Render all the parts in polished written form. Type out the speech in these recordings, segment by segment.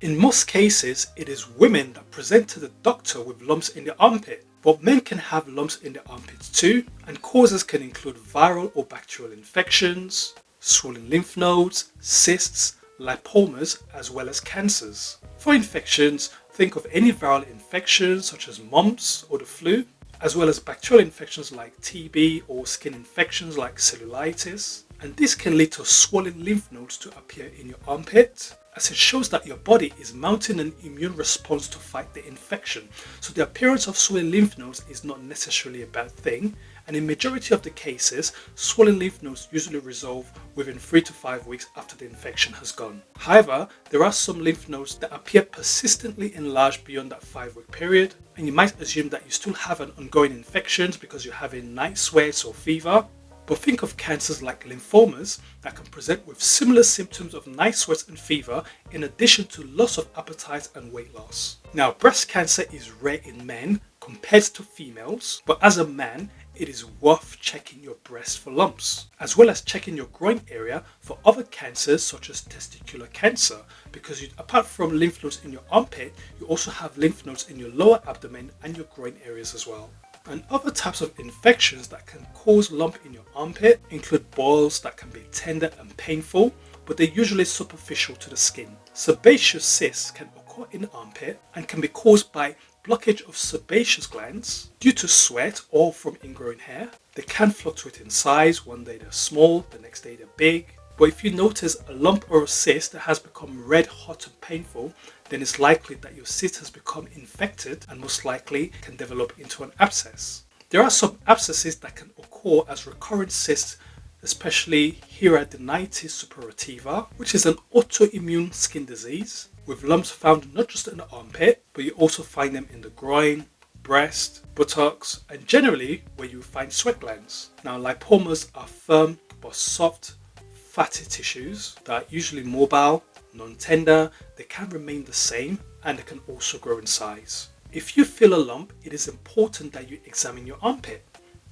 In most cases, it is women that present to the doctor with lumps in the armpit, but men can have lumps in the armpits too, and causes can include viral or bacterial infections, swollen lymph nodes, cysts, lipomas, as well as cancers. For infections, think of any viral infections such as mumps or the flu, as well as bacterial infections like TB or skin infections like cellulitis. And this can lead to swollen lymph nodes to appear in your armpit, as it shows that your body is mounting an immune response to fight the infection. So the appearance of swollen lymph nodes is not necessarily a bad thing, and in majority of the cases, swollen lymph nodes usually resolve within 3 to 5 weeks after the infection has gone. However, there are some lymph nodes that appear persistently enlarged beyond that 5-week period, and you might assume that you still have an ongoing infection because you're having night sweats or fever. But think of cancers like lymphomas that can present with similar symptoms of night sweats and fever, in addition to loss of appetite and weight loss. Now, breast cancer is rare in men compared to females, but as a man, it is worth checking your breast for lumps, as well as checking your groin area for other cancers such as testicular cancer, because apart from lymph nodes in your armpit, you also have lymph nodes in your lower abdomen and your groin areas as well. And other types of infections that can cause lump in your armpit include boils that can be tender and painful, but they're usually superficial to the skin. Sebaceous cysts can occur in the armpit and can be caused by blockage of sebaceous glands due to sweat or from ingrown hair. They can fluctuate in size. One day they're small, the next day they're big. But if you notice a lump or a cyst that has become red hot and painful, then it's likely that your cyst has become infected and most likely can develop into an abscess. There are some abscesses that can occur as recurrent cysts, especially hidradenitis suppurativa, which is an autoimmune skin disease with lumps found not just in the armpit, but you also find them in the groin, breast, buttocks, and generally where you find sweat glands. Now, lipomas are firm but soft, fatty tissues that are usually mobile, non-tender, they can remain the same, and they can also grow in size. If you feel a lump, it is important that you examine your armpit.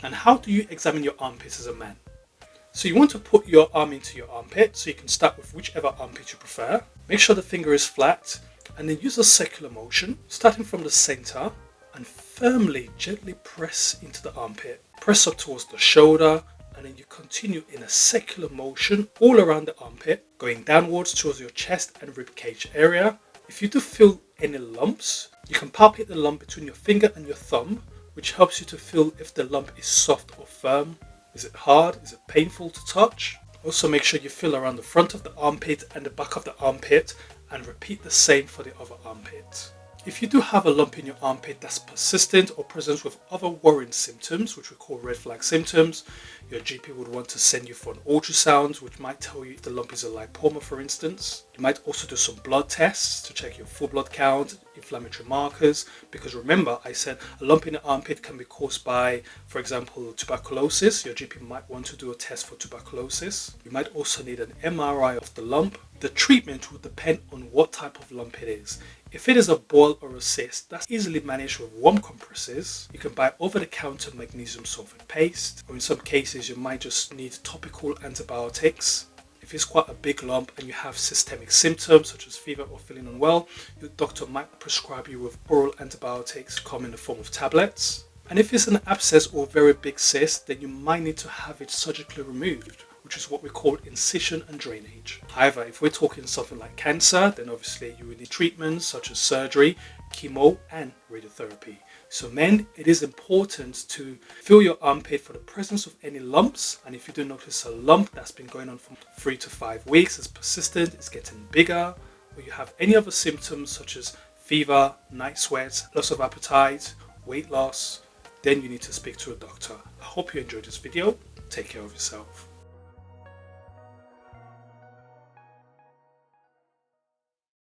And how do you examine your armpits as a man? So you want to put your arm into your armpit, so you can start with whichever armpit you prefer. Make sure the finger is flat, and then use a circular motion, starting from the center, and firmly, gently press into the armpit. Press up towards the shoulder, and then you continue in a circular motion all around the armpit, going downwards towards your chest and rib cage area. If you do feel any lumps, you can palpate the lump between your finger and your thumb, which helps you to feel if the lump is soft or firm. Is it hard? Is it painful to touch? Also make sure you feel around the front of the armpit and the back of the armpit, and repeat the same for the other armpit. If you do have a lump in your armpit that's persistent or presents with other worrying symptoms, which we call red flag symptoms, your GP would want to send you for an ultrasound, which might tell you if the lump is a lipoma, for instance. You might also do some blood tests to check your full blood count, inflammatory markers, because remember I said a lump in the armpit can be caused by, for example, tuberculosis. Your GP might want to do a test for tuberculosis. You might also need an MRI of the lump. The treatment will depend on what type of lump it is. If it is a boil or a cyst, that's easily managed with warm compresses. You can buy over-the-counter magnesium sulfate paste, or in some cases you might just need topical antibiotics. If it's quite a big lump and you have systemic symptoms such as fever or feeling unwell, your doctor might prescribe you with oral antibiotics come in the form of tablets. And if it's an abscess or very big cyst, then you might need to have it surgically removed, which is what we call incision and drainage. However, if we're talking something like cancer, then obviously you will need treatments such as surgery, chemo, and radiotherapy. So men, it is important to feel your armpit for the presence of any lumps, and if you do notice a lump that's been going on for 3 to 5 weeks, it's persistent, it's getting bigger, or you have any other symptoms such as fever, night sweats, loss of appetite, weight loss, then you need to speak to a doctor. I hope you enjoyed this video. Take care of yourself.